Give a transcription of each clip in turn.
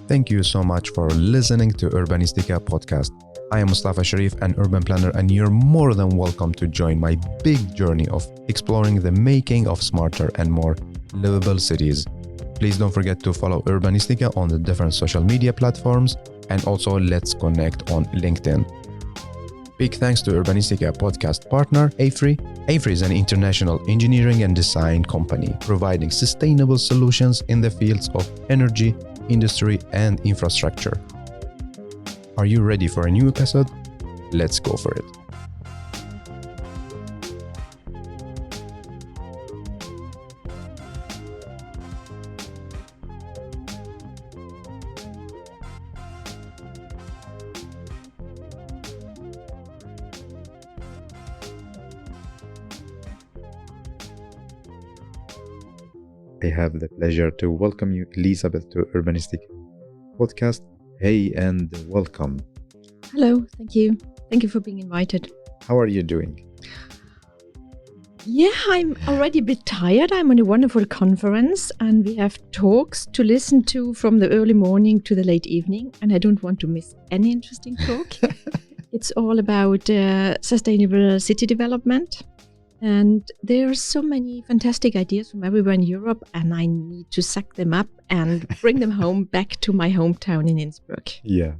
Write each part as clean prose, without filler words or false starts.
Thank you so much for listening to Urbanistica podcast. I am Mustafa Sharif, an urban planner, and you're more than welcome to join my big journey of exploring the making of smarter and more livable cities. Please don't forget to follow Urbanistica on the different social media platforms, and also let's connect on LinkedIn. Big thanks to Urbanistica podcast partner AFRY. AFRY is an international engineering and design company providing sustainable solutions in the fields of energy, industry, and infrastructure. Are you ready for a new episode? Let's go for it. I have the pleasure to welcome you, Elisabeth, to Urbanistic podcast. Hey, and welcome. Hello, thank you. Thank you for being invited. How are you doing? Yeah, I'm already a bit tired. I'm on a wonderful conference and we have talks to listen to from the early morning to the late evening, and I don't want to miss any interesting talk. It's all about sustainable city development. And there are so many fantastic ideas from everywhere in Europe, and I need to suck them up and bring them home back to my hometown in Innsbruck. Yeah.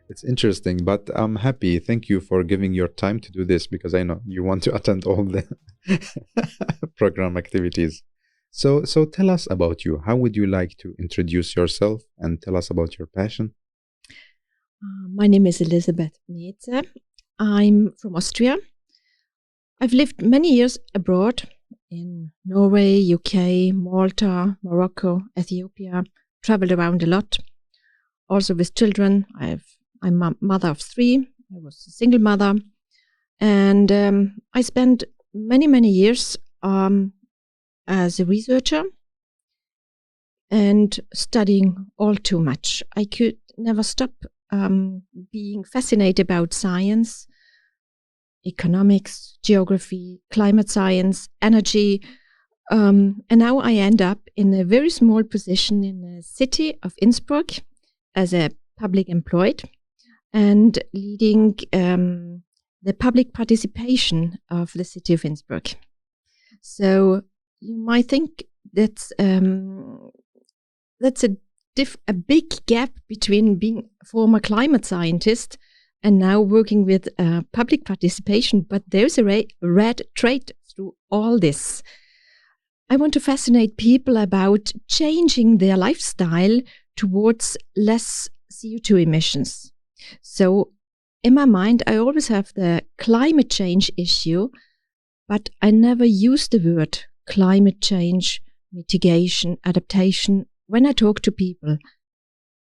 It's interesting, but I'm happy. Thank you for giving your time to do this, because I know you want to attend all the program activities. So tell us about you. How would you like to introduce yourself and tell us about your passion? My name is Elisabeth Meze. I'm from Austria. I've lived many years abroad in Norway, UK, Malta, Morocco, Ethiopia, traveled around a lot, also with children. I'm a mother of 3. I was a single mother, and I spent many years as a researcher and studying all too much. I could never stop being fascinated about science, economics, geography, climate science, energy. And now I end up in a very small position in the City of Innsbruck as a public employed and leading the public participation of the City of Innsbruck. So you might think that's a big gap between being a former climate scientist and now working with public participation, but there's a red thread through all this. I want to fascinate people about changing their lifestyle towards less CO2 emissions. So in my mind, I always have the climate change issue, but I never use the word climate change, mitigation, adaptation when I talk to people.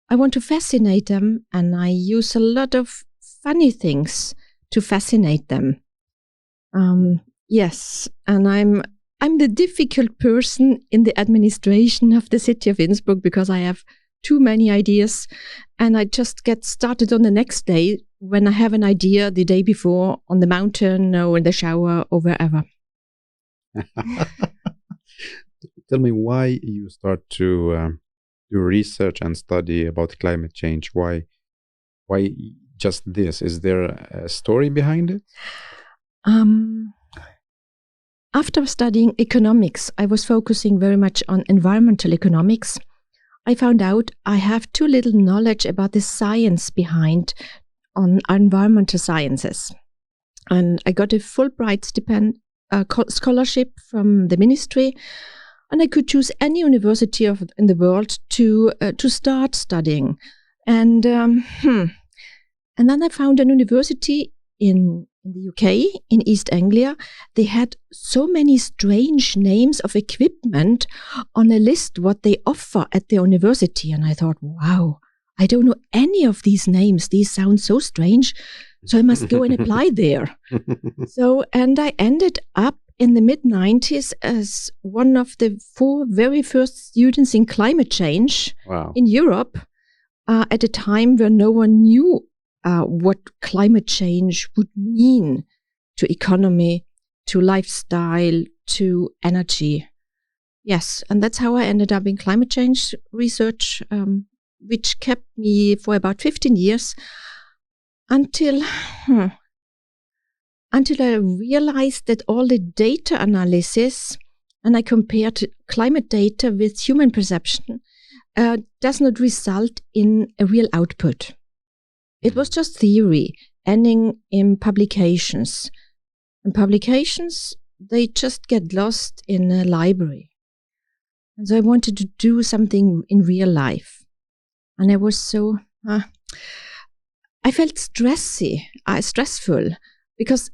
I want to fascinate them, and I use a lot of funny things to fascinate them. Yes, and I'm the difficult person in the administration of the City of Innsbruck because I have too many ideas, and I just get started on the next day when I have an idea the day before on the mountain or in the shower or wherever. Tell me why you start to do research and study about climate change. Why just this? Is there a story behind it? After studying economics, I was focusing very much on environmental economics. I found out I have too little knowledge about the science behind on environmental sciences. And I got a Fulbright scholarship from the ministry, and I could choose any university in the world to start studying. And then I found an university in the UK, in East Anglia. They had so many strange names of equipment on a list what they offer at the university. And I thought, wow, I don't know any of these names. These sound so strange. So I must go and apply there. And I ended up in the mid-90s as one of the 4 very first students in climate change in Europe at a time where no one knew what climate change would mean to economy, to lifestyle, to energy. Yes, and that's how I ended up in climate change research which kept me for about 15 years until I realized that all the data analysis, and I compared climate data with human perception, does not result in a real output. It was just theory, ending in publications. And publications, they just get lost in a library. And so I wanted to do something in real life. And I was so, I felt stressful, because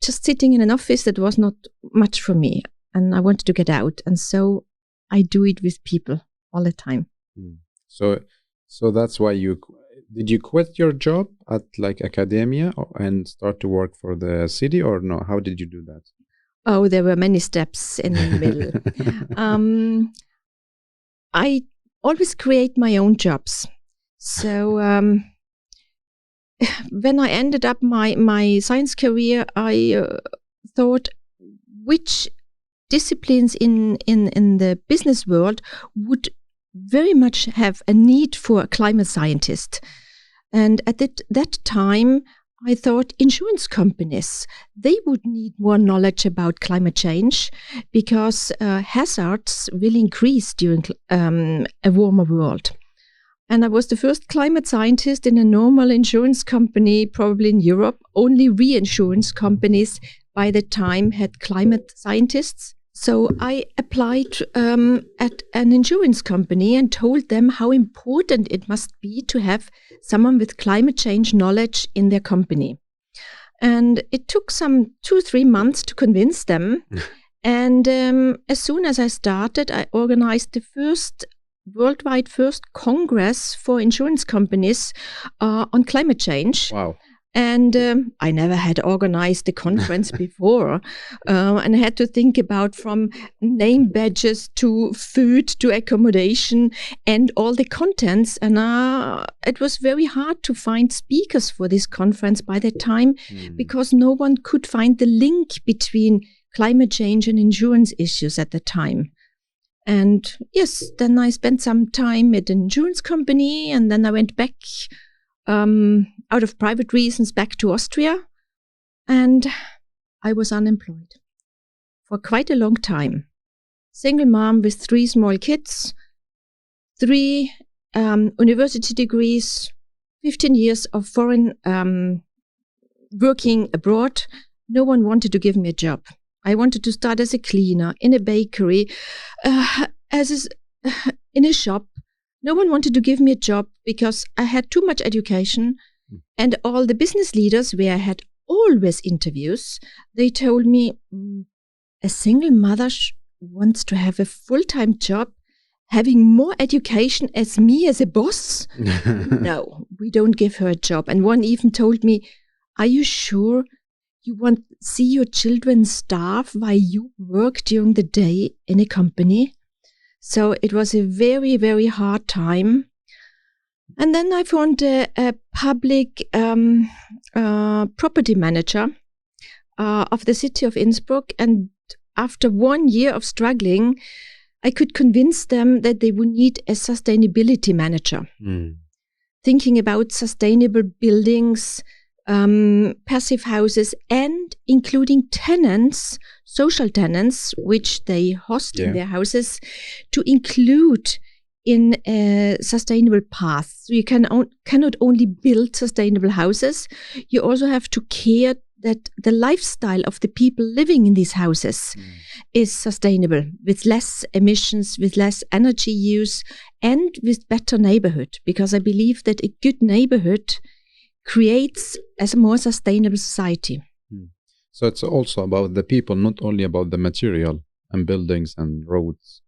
just sitting in an office, that was not much for me. And I wanted to get out. And so I do it with people all the time. So that's why did you quit your job at like academia and start to work for the city, or no? How did you do that? Oh, there were many steps in the middle. I always create my own jobs. So when I ended up my science career, I thought which disciplines in the business world would very much have a need for a climate scientist. And at that time, I thought insurance companies, they would need more knowledge about climate change, because hazards will increase during a warmer world. And I was the first climate scientist in a normal insurance company, probably in Europe. Only reinsurance companies by the time had climate scientists. So I applied at an insurance company and told them how important it must be to have someone with climate change knowledge in their company. And it took some 2-3 months to convince them. And as soon as I started, I organized the worldwide first congress for insurance companies on climate change. Wow. And I never had organized a conference before. And I had to think about from name badges to food to accommodation and all the contents. And it was very hard to find speakers for this conference by that time, because no one could find the link between climate change and insurance issues at the time. And yes, then I spent some time at an insurance company, and then I went back out of private reasons back to Austria, and I was unemployed for quite a long time. Single mom with 3 small kids, 3 university degrees, 15 years of foreign working abroad. No one wanted to give me a job. I wanted to start as a cleaner in a bakery, in a shop. No one wanted to give me a job because I had too much education. And all the business leaders where I had always interviews, they told me, a single mother wants to have a full-time job, having more education as me as a boss? No, we don't give her a job. And one even told me, are you sure you want to see your children starve while you work during the day in a company? So it was a very, very hard time. And then I found a public property manager of the City of Innsbruck. And after 1 year of struggling, I could convince them that they would need a sustainability manager. Thinking about sustainable buildings, passive houses, and including tenants, social tenants, which they host in their houses, to include in a sustainable path. So you cannot only build sustainable houses, you also have to care that the lifestyle of the people living in these houses is sustainable, with less emissions, with less energy use, and with better neighborhood. Because I believe that a good neighborhood creates a more sustainable society. So it's also about the people, not only about the material and buildings and roads.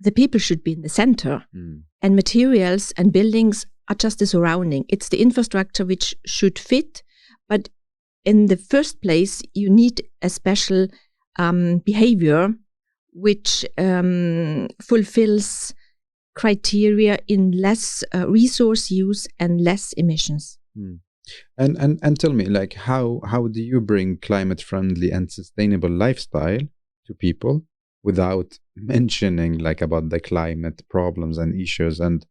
The people should be in the center, and materials and buildings are just the surrounding. It's the infrastructure which should fit, but in the first place, you need a special behavior which fulfills criteria in less resource use and less emissions. And tell me, like, how do you bring climate-friendly and sustainable lifestyle to people without mentioning like about the climate problems and issues? And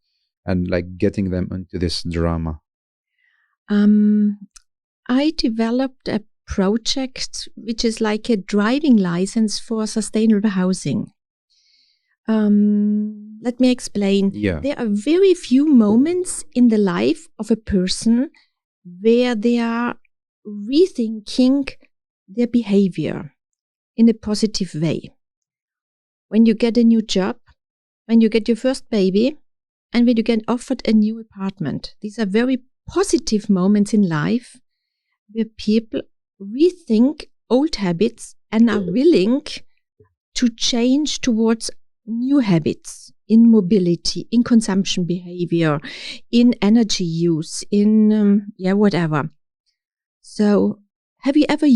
and like getting them into this drama? I developed a project which is like a driving license for sustainable housing. Let me explain. Yeah. There are very few moments in the life of a person where they are rethinking their behavior in a positive way. When you get a new job, when you get your first baby, and when you get offered a new apartment. These are very positive moments in life where people rethink old habits and are willing to change towards new habits in mobility, in consumption behavior, in energy use, in whatever. So have you ever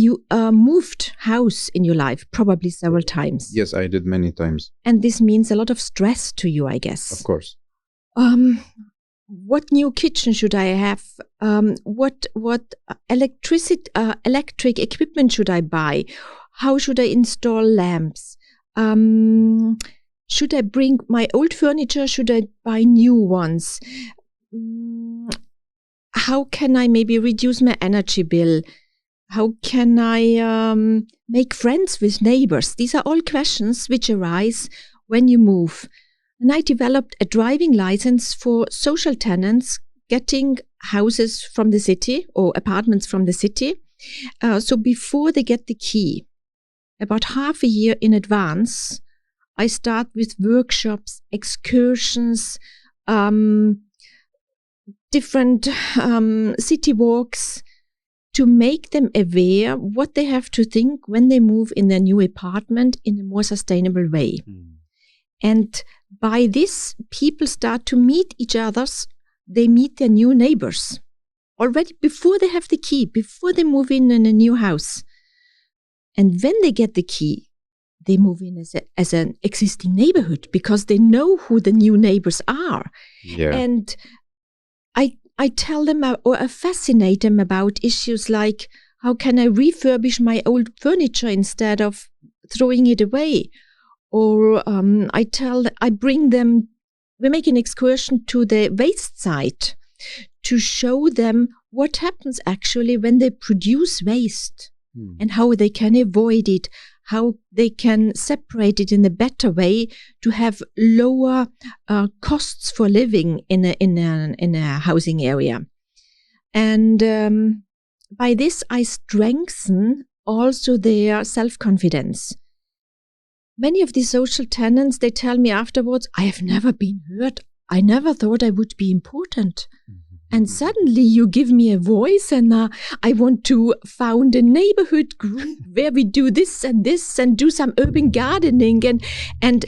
moved house in your life? Probably several times. Yes, I did many times. And this means a lot of stress to you, I guess. Of course. What new kitchen should I have? What electric equipment should I buy? How should I install lamps? Should I bring my old furniture? Should I buy new ones? How can I maybe reduce my energy bill? How can I make friends with neighbors? These are all questions which arise when you move. And I developed a driving license for social tenants getting houses from the city or apartments from the city. So before they get the key, about half a year in advance, I start with workshops, excursions, different city walks to make them aware what they have to think when they move in their new apartment in a more sustainable way. And by this, people start to meet each other. They meet their new neighbors already before they have the key, before they move in a new house. And when they get the key, they move in as an existing neighborhood because they know who the new neighbors are. Yeah. And I tell them or I fascinate them about issues like, how can I refurbish my old furniture instead of throwing it away? Or I bring them, we make an excursion to the waste site to show them what happens actually when they produce waste and how they can avoid it, how they can separate it in a better way to have lower costs for living in a housing area. And by this, I strengthen also their self-confidence. Many of these social tenants, they tell me afterwards, I have never been heard. I never thought I would be important. And suddenly you give me a voice and I want to found a neighborhood group where we do this and do some urban gardening and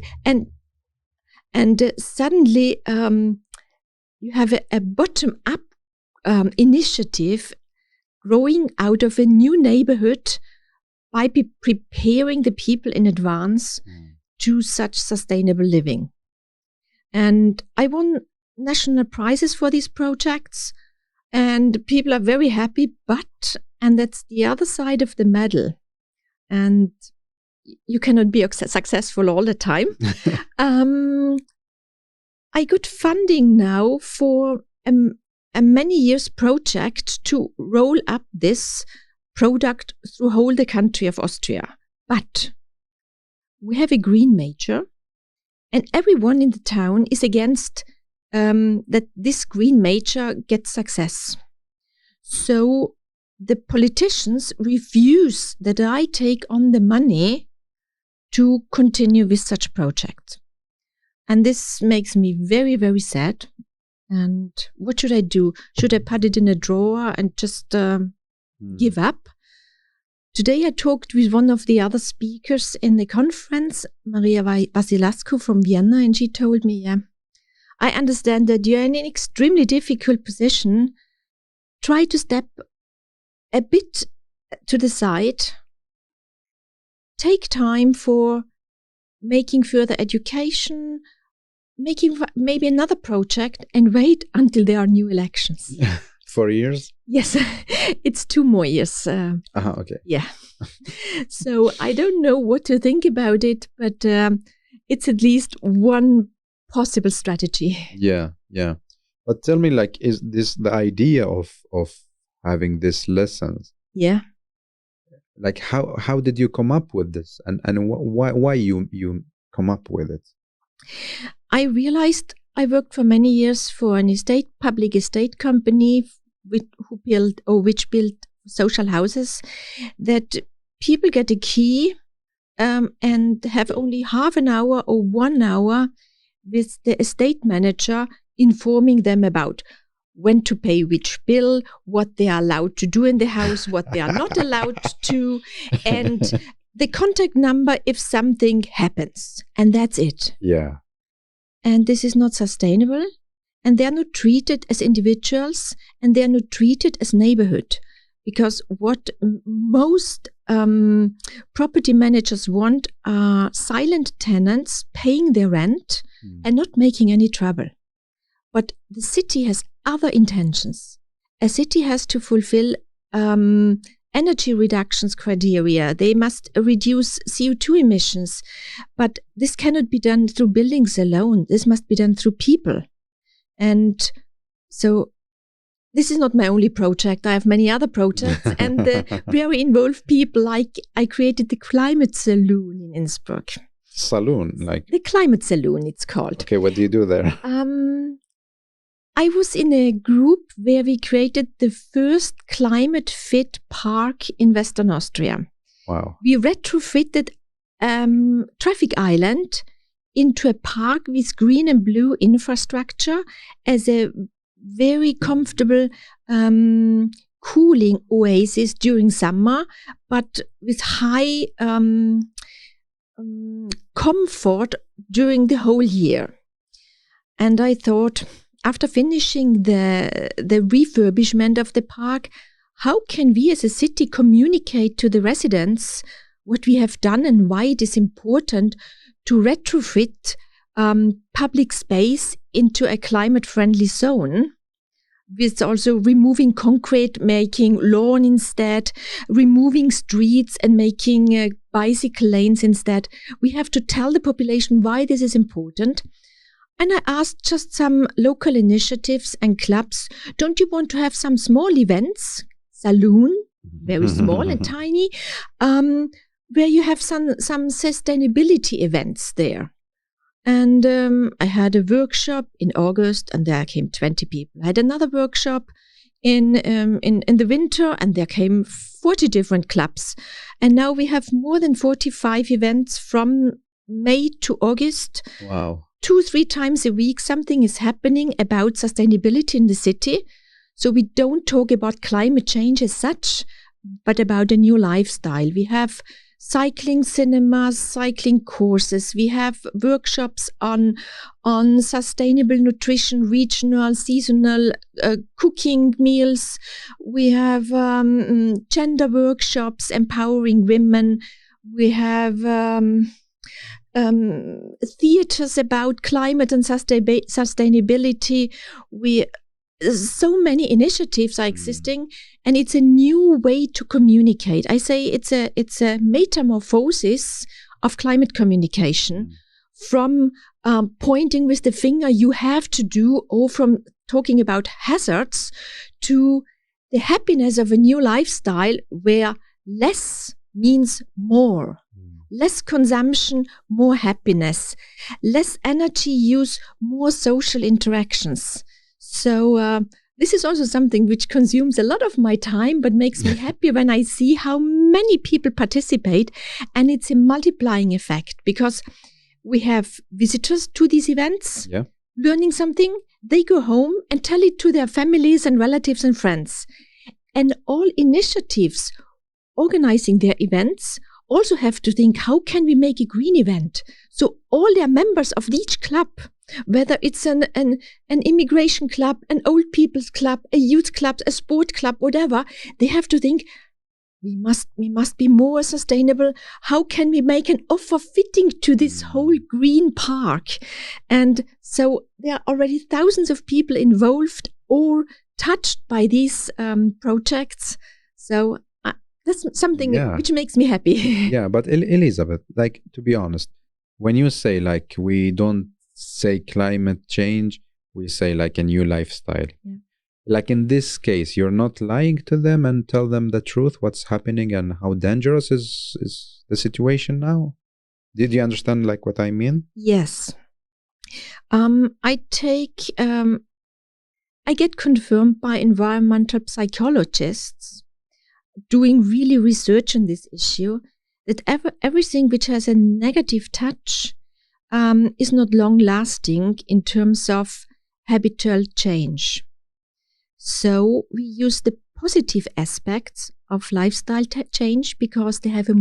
suddenly you have a bottom-up initiative growing out of a new neighborhood by preparing the people in advance to such sustainable living. And I won national prizes for these projects, and people are very happy, and that's the other side of the medal. And you cannot be successful all the time. I got funding now for a many years project to roll up this product through whole the country of Austria. But we have a green major, and everyone in the town is against that this green major gets success. So the politicians refuse that I take on the money to continue with such projects. And this makes me very, very sad. And what should I do? Should I put it in a drawer and just give up? Today I talked with one of the other speakers in the conference, Maria Vasilascu from Vienna, and she told me, I understand that you're in an extremely difficult position. Try to step a bit to the side. Take time for making further education, making maybe another project, and wait until there are new elections. 4 years? Yes, it's 2 more years. Okay. Yeah. So I don't know what to think about it, but it's at least one possible strategy. Yeah. But tell me, like, is this the idea of having these lessons? Yeah. Like, how did you come up with this, and why you come up with it? I realized I worked for many years for an public estate company which built social houses, that people get a key and have only half an hour or 1 hour with the estate manager informing them about when to pay which bill, what they are allowed to do in the house, what they are not allowed to, and the contact number if something happens. And that's it. Yeah. And this is not sustainable. And they are not treated as individuals, and they are not treated as neighborhood. Because what most property managers want are silent tenants paying their rent and not making any trouble. But the city has other intentions. A city has to fulfill energy reductions criteria. They must reduce CO2 emissions. But this cannot be done through buildings alone. This must be done through people. And so this is not my only project. I have many other projects and very involved people. Like I created the climate saloon in Innsbruck. Saloon, like the climate saloon, it's called. Okay, what do you do there? I was in a group where we created the first climate fit park in Western Austria. Wow. We retrofitted traffic island into a park with green and blue infrastructure as a very comfortable cooling oasis during summer, but with high comfort during the whole year. And I thought, after finishing the refurbishment of the park, how can we as a city communicate to the residents what we have done and why it is important to retrofit public space into a climate-friendly zone, with also removing concrete, making lawn instead, removing streets and making bicycle lanes instead. We have to tell the population why this is important. And I asked just some local initiatives and clubs, don't you want to have some small events, saloon, very small and tiny, where you have some sustainability events there. And I had a workshop in August, and there came 20 people. I had another workshop in the winter, and there came 40 different clubs. And now we have more than 45 events from May to August. Wow. 2-3 times a week, something is happening about sustainability in the city. So we don't talk about climate change as such, but about a new lifestyle. We have cycling cinemas, cycling courses. We have workshops on sustainable nutrition, regional, seasonal cooking meals. We have gender workshops, empowering women. We have theaters about climate and sustainability. So many initiatives are existing, and it's a new way to communicate. I say it's a metamorphosis of climate communication, from pointing with the finger you have to do, or from talking about hazards, to the happiness of a new lifestyle where less means more. Less consumption, more happiness. Less energy use, more social interactions. So this is also something which consumes a lot of my time, but makes me happy when I see how many people participate. And it's a multiplying effect, because we have visitors to these events, learning something. They go home and tell it to their families and relatives and friends. And all initiatives organizing their events also have to think, how can we make a green event? So all their members of each club, whether it's an immigration club, an old people's club, a youth club, a sport club, whatever, they have to think, we must be more sustainable. How can we make an offer fitting to this whole green park? And so there are already thousands of people involved or touched by these projects. So that's something which makes me happy. Yeah, but Elisabeth, like, to be honest, when you say, like, we don't say climate change, we say like a new lifestyle. Yeah. Like in this case, you're not lying to them and tell them the truth, what's happening and how dangerous is the situation now. Did you understand like what I mean? Yes. I get confirmed by environmental psychologists doing really research on this issue that everything which has a negative touch is not long lasting in terms of habitual change. So we use the positive aspects of lifestyle change because they have a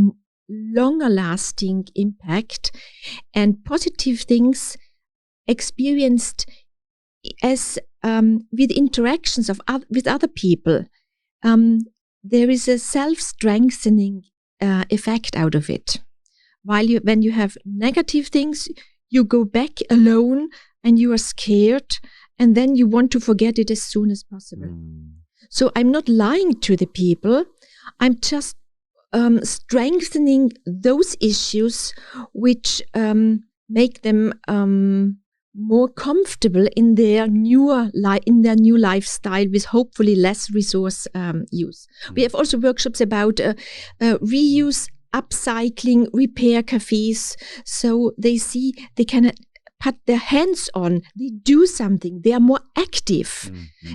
longer lasting impact, and positive things experienced as with interactions with other people, there is a self-strengthening effect out of it. When you have negative things, you go back alone and you are scared, and then you want to forget it as soon as possible. So I'm not lying to the people. I'm just strengthening those issues which make them more comfortable in their new lifestyle with hopefully less resource use. We have also workshops about reuse, upcycling, repair cafes. So they see they can put their hands on, they do something, they are more active.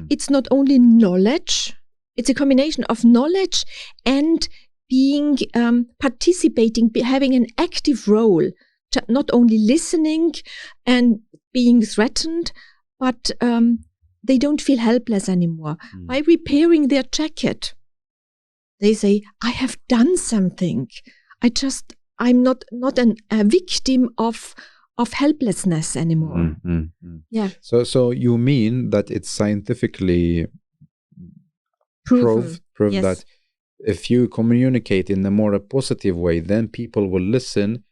It's not only knowledge, it's a combination of knowledge and being participating, having an active role, not only listening and being threatened, but they don't feel helpless anymore. By repairing their jacket, they say, I have done something. I'm not a victim of helplessness anymore. Yeah. So you mean that it's scientifically proved yes. that if you communicate in a more positive way, then people will listen,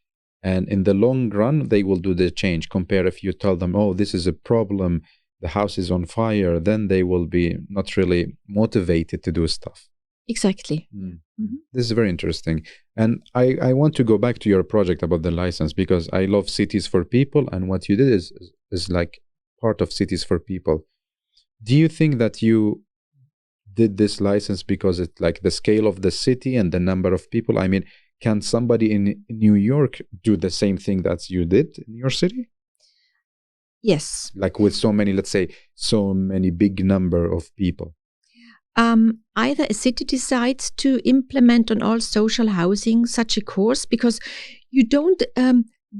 and in the long run they will do the change. Compare if you tell them, oh, this is a problem, the house is on fire, then they will be not really motivated to do stuff. Exactly. This is very interesting. And I want to go back to your project about the license, because I love Cities for People, and what you did is like part of Cities for People. Do you think that you did this license because it's like the scale of the city and the number of people? I mean, can somebody in New York do the same thing that you did in your city? Yes. Like with so many, let's say, so many big number of people. Either a city decides to implement on all social housing such a course, because you don't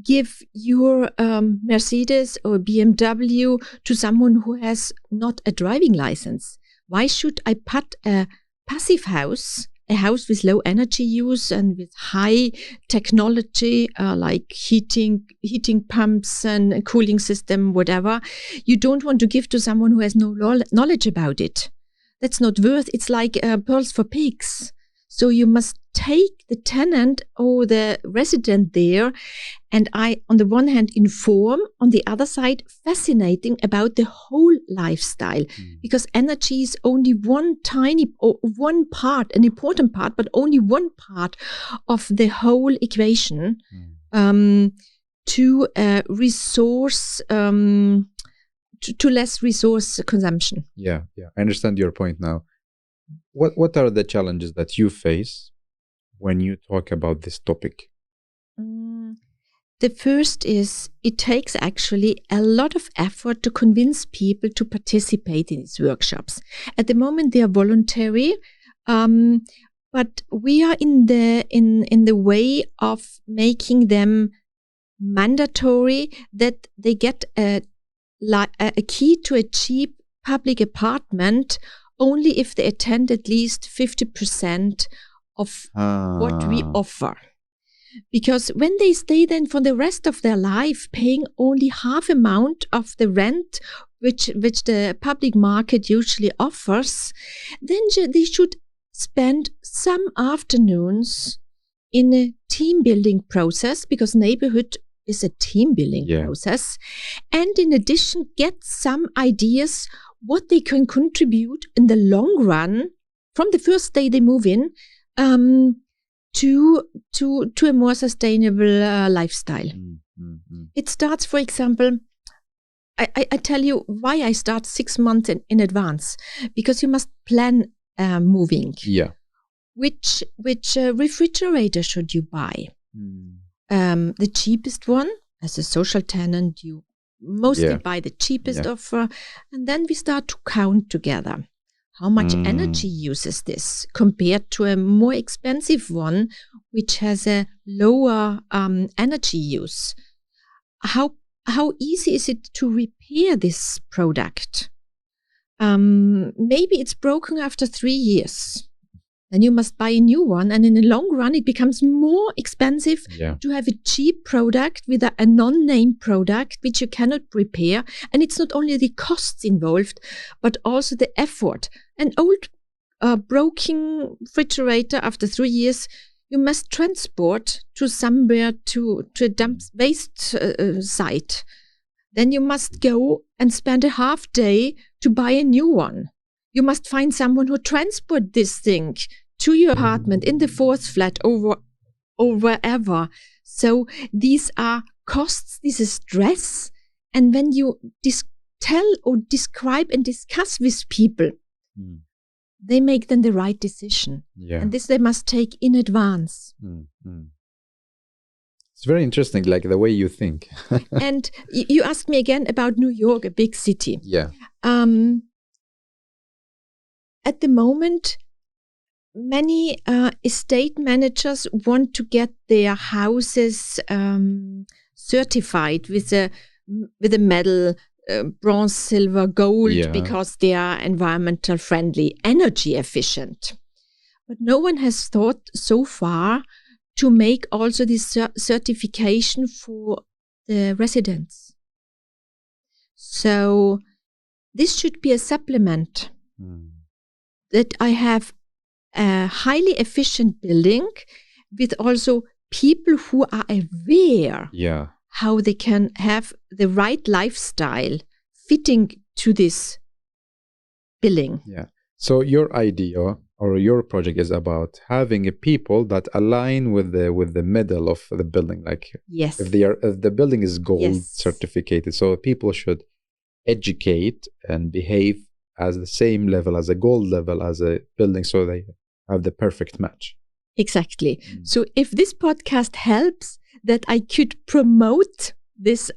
give your Mercedes or BMW to someone who has not a driving license. Why should I put a passive house, a house with low energy use and with high technology, like heating pumps and a cooling system, whatever? You don't want to give to someone who has no knowledge about it. That's not worth. It's like pearls for pigs. So you must take the tenant or the resident there, and I, on the one hand, inform, on the other side, fascinating about the whole lifestyle, because energy is only one part, an important part, but only one part of the whole equation to resource. To less resource consumption. Yeah. I understand your point now. What are the challenges that you face when you talk about this topic? The first is it takes actually a lot of effort to convince people to participate in these workshops. At the moment, they are voluntary, but we are in the way of making them mandatory, that they get a key to a cheap public apartment only if they attend at least 50% of what we offer. Because when they stay then for the rest of their life paying only half amount of the rent which the public market usually offers, then they should spend some afternoons in a team building process, because neighborhood is a team building process, and in addition get some ideas what they can contribute in the long run from the first day they move in to a more sustainable lifestyle. It starts, for example, I tell you why I start 6 months in advance, because you must plan moving. Yeah. Which refrigerator should you buy? The cheapest one. As a social tenant, you mostly buy the cheapest offer, and then we start to count together. How much energy uses this compared to a more expensive one, which has a lower energy use? How easy is it to repair this product? Maybe it's broken after 3 years. Then you must buy a new one. And in the long run, it becomes more expensive to have a cheap product with a non-name product, which you cannot repair. And it's not only the costs involved, but also the effort. An old broken refrigerator after 3 years, you must transport to somewhere to a dump waste site. Then you must go and spend a half day to buy a new one. You must find someone who transport this thing to your apartment in the 4th flat or wherever. So these are costs, this is stress. And when you tell or describe and discuss with people, they make then the right decision. And this they must take in advance. It's very interesting, like the way you think. And you asked me again about New York, a big city. At the moment, many estate managers want to get their houses certified with a medal, bronze, silver, gold, because they are environmental friendly, energy efficient. But no one has thought so far to make also this certification for the residents. So this should be a supplement. That I have a highly efficient building with also people who are aware how they can have the right lifestyle fitting to this building. So your idea or your project is about having a people that align with the medal of the building. Like if the building is gold certificated, so people should educate and behave as the same level, as a gold level, as a building, so they have the perfect match. Exactly. So if this podcast helps that I could promote this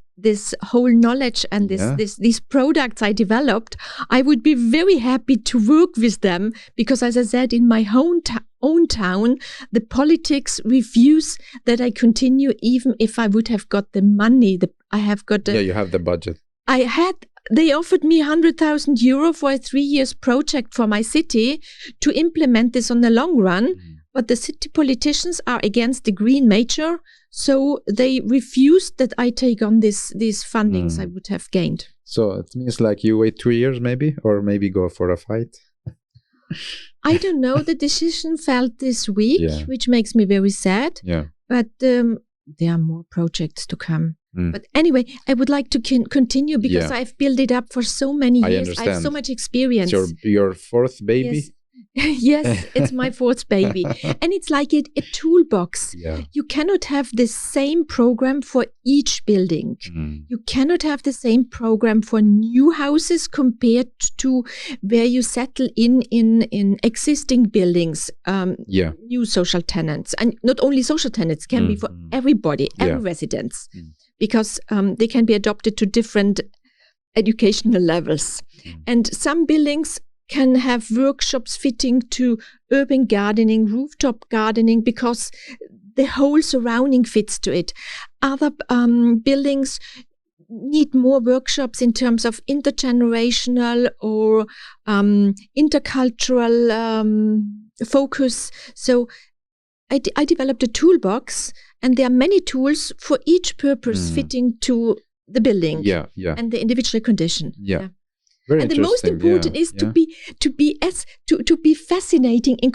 whole knowledge and these products I developed, I would be very happy to work with them, because as I said, in my own town, the politics refuse that I continue, even if I would have got the money. You have the budget. They offered me 100,000 euro for a 3 years project for my city to implement this on the long run. But the city politicians are against the green major, so they refused that I take on these fundings I would have gained. So it means like you wait 2 years maybe, or maybe go for a fight? I don't know. The decision fell this week, which makes me very sad. But there are more projects to come. But anyway, I would like to continue, because I've built it up for so many years. I have so much experience. It's your 4th baby? Yes, it's my 4th baby. And it's like a toolbox. You cannot have the same program for each building. You cannot have the same program for new houses compared to where you settle in existing buildings, new social tenants. And not only social tenants, can be for everybody, every residence. Because they can be adopted to different educational levels. And some buildings can have workshops fitting to urban gardening, rooftop gardening, because the whole surrounding fits to it. Other buildings need more workshops in terms of intergenerational or intercultural focus. So I developed a toolbox, and there are many tools for each purpose fitting to the building and the individual condition. Very and the most important is to be fascinating in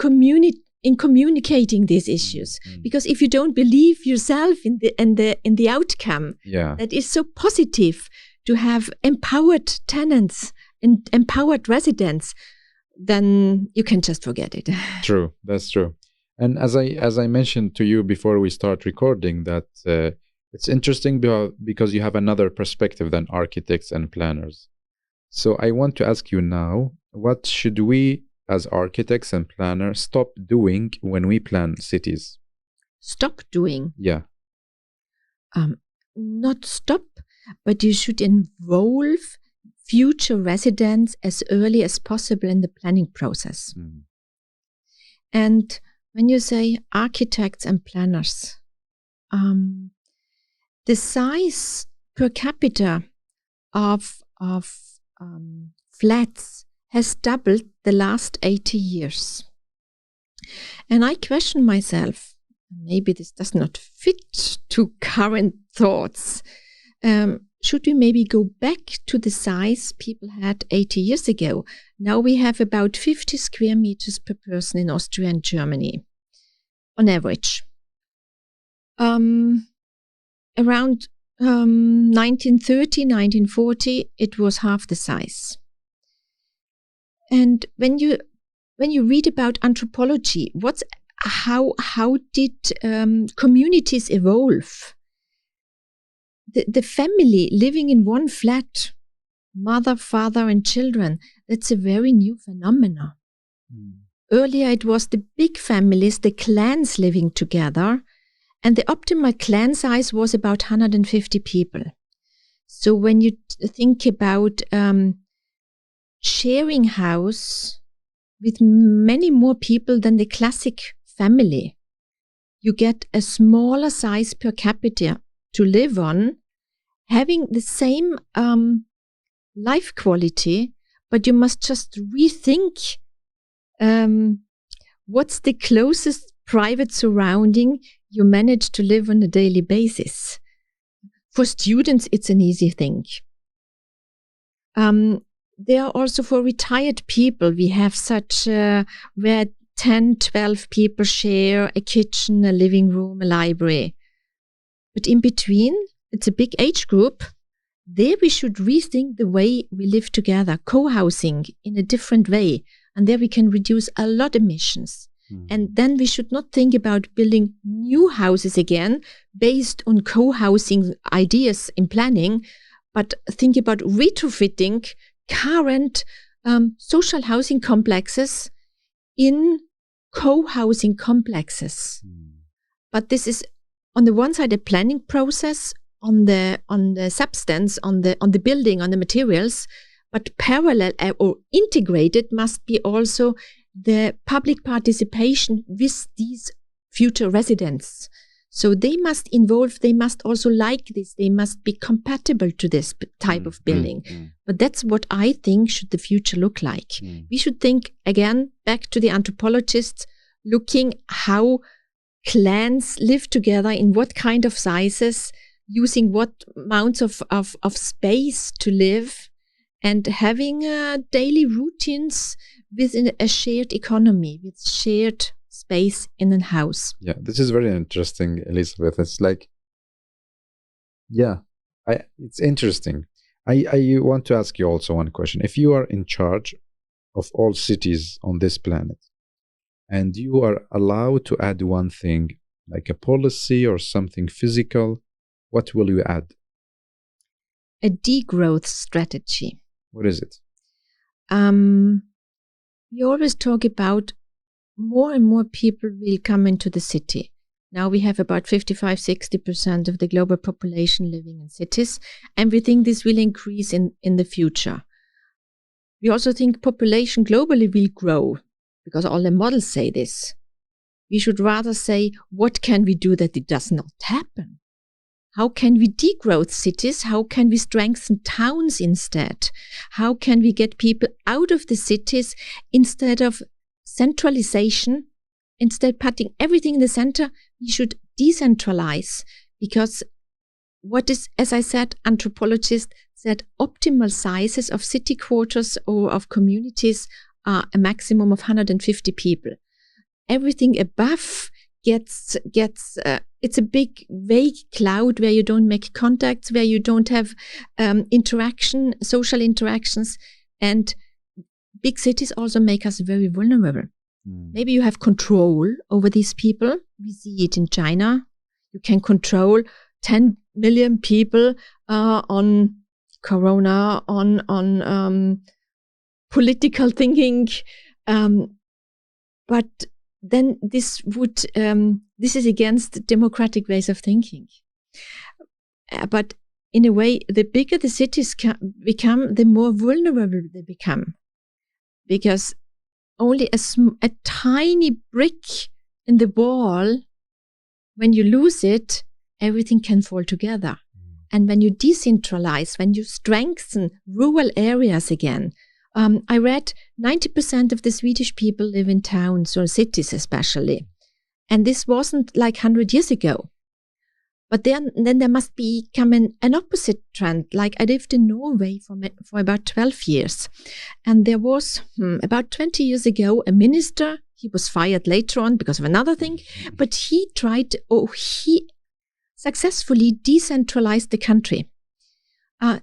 communicating these issues. Because if you don't believe yourself in the outcome, that is so positive to have empowered tenants and empowered residents, then you can just forget it. True, that's true. And as I mentioned to you before we start recording, that It's interesting because you have another perspective than architects and planners. So I want to ask you now, what should we as architects and planners stop doing when we plan cities? Stop doing? Yeah. Not stop, but you should involve future residents as early as possible in the planning process. Mm. And when you say architects and planners, the size per capita of flats has doubled the last 80 years. And I question myself, maybe this does not fit to current thoughts. Should we maybe go back to the size people had 80 years ago? Now we have about 50 square meters per person in Austria and Germany, on average. Around 1930, 1940, it was half the size. And when you read about anthropology, how did communities evolve? The family living in one flat, mother, father, and children, that's a very new phenomenon. Mm. Earlier, it was the big families, the clans living together, and the optimal clan size was about 150 people. So when you think about sharing house with many more people than the classic family, you get a smaller size per capita to live on, having the same life quality, but you must just rethink what's the closest private surrounding you manage to live on a daily basis. For students, it's an easy thing. There are also for retired people, we have such where 10, 12 people share a kitchen, a living room, a library. But in between, it's a big age group. There we should rethink the way we live together, co-housing in a different way. And there we can reduce a lot of emissions. Mm-hmm. And then we should not think about building new houses again based on co-housing ideas in planning, but think about retrofitting current social housing complexes in co-housing complexes. Mm. But this is on the one side a planning process on the substance, on the building, on the materials, but parallel or integrated must be also the public participation with these future residents. So they must involve, they must also like this, they must be compatible to this type of building. But that's what I think should the future look like. We should think, again, back to the anthropologists, looking how clans live together, in what kind of sizes, using what amounts of space to live, and having daily routines within a shared economy, with shared space in a house. Yeah, this is very interesting, Elisabeth. It's like, it's interesting. I want to ask you also one question. If you are in charge of all cities on this planet, and you are allowed to add one thing, like a policy or something physical, what will you add? A degrowth strategy. What is it? We always talk about more and more people will come into the city. Now we have about 55-60% of the global population living in cities, and we think this will increase in the future. We also think population globally will grow, because all the models say this. We should rather say, what can we do that it does not happen? How can we degrowth cities? How can we strengthen towns instead? How can we get people out of the cities instead of centralization? Instead putting everything in the center, we should decentralize, because what is, as I said, anthropologists said optimal sizes of city quarters or of communities are a maximum of 150 people. Everything above gets it's a big vague cloud where you don't make contacts, where you don't have social interactions, and big cities also make us very vulnerable. Maybe you have control over these people. We see it in China. You can control 10 million people on Corona, on political thinking, but then this is against democratic ways of thinking. But in a way, the bigger the cities become, the more vulnerable they become, because only a tiny brick in the wall, when you lose it, everything can fall together. And when you decentralize, when you strengthen rural areas again, I read 90% of the Swedish people live in towns or cities especially. And this wasn't like 100 years ago. But then there must become an opposite trend. Like I lived in Norway for about 12 years. And there was, about 20 years ago, a minister. He was fired later on because of another thing. But he successfully decentralized the country,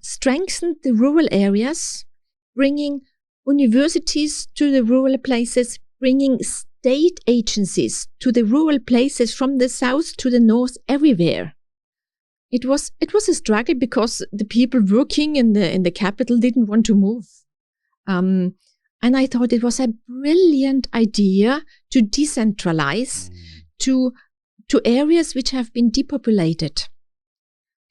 strengthened the rural areas, bringing universities to the rural places, bringing state agencies to the rural places from the south to the north, everywhere. It was a struggle because the people working in the capital didn't want to move. And I thought it was a brilliant idea to decentralize to areas which have been depopulated.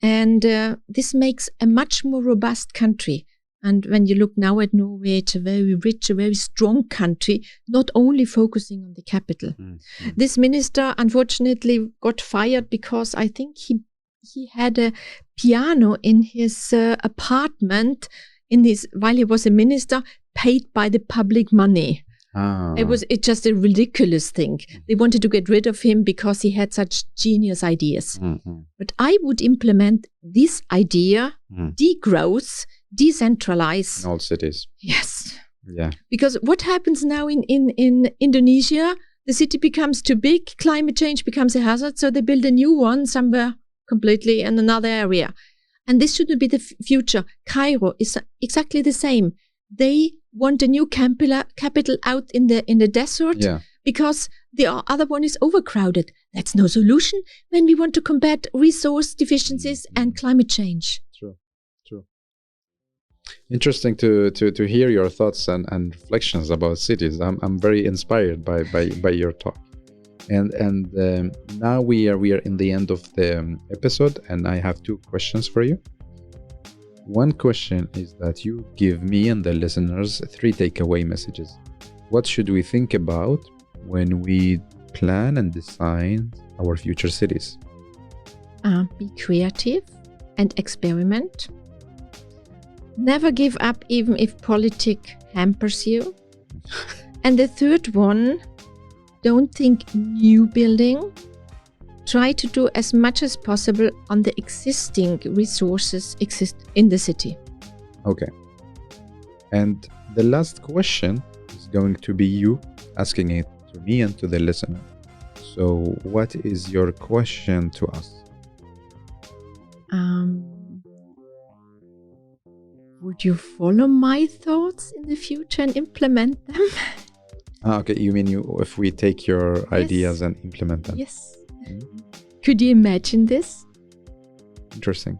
And this makes a much more robust country. And when you look now at Norway, it's a very rich, a very strong country, not only focusing on the capital. This minister, unfortunately, got fired because I think he had a piano in his apartment while he was a minister, paid by the public money. It's just a ridiculous thing. They wanted to get rid of him because he had such genius ideas. But I would implement this idea, degrowth, decentralize. In all cities. Yes. Yeah. Because what happens now in Indonesia, the city becomes too big, climate change becomes a hazard, so they build a new one somewhere completely in another area. And this shouldn't be the future. Cairo is exactly the same. They want a new capital out in the desert because the other one is overcrowded. That's no solution when we want to combat resource deficiencies and climate change. True. Interesting to hear your thoughts and reflections about cities. I'm very inspired by your talk. And now we are in the end of the episode, and I have two questions for you. One question is that you give me and the listeners 3 takeaway messages. What should we think about when we plan and design our future cities? Be creative and experiment. Never give up even if politics hampers you. And the third one, don't think new building. Try to do as much as possible on the existing resources exist in the city. Okay. And the last question is going to be you asking it to me and to the listener. So what is your question to us? Would you follow my thoughts in the future and implement them? Okay, you mean if we take your ideas and implement them? Yes. Could you imagine this? Interesting.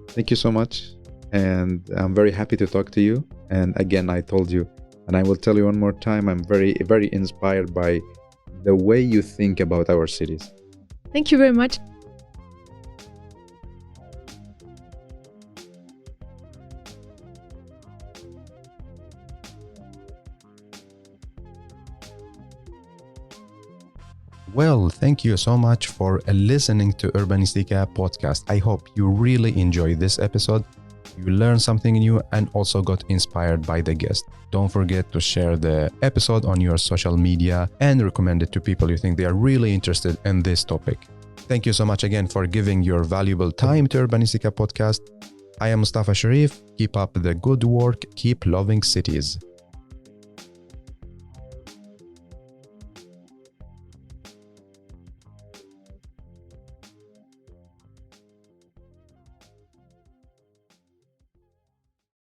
Thank you so much. And I'm very happy to talk to you. And again, I told you, and I will tell you one more time, I'm very, very inspired by the way you think about our cities. Thank you very much. Well, thank you so much for listening to Urbanistica podcast. I hope you really enjoyed this episode. You learned something new and also got inspired by the guest. Don't forget to share the episode on your social media and recommend it to people you think they are really interested in this topic. Thank you so much again for giving your valuable time to Urbanistica podcast. I am Mustafa Sharif. Keep up the good work. Keep loving cities.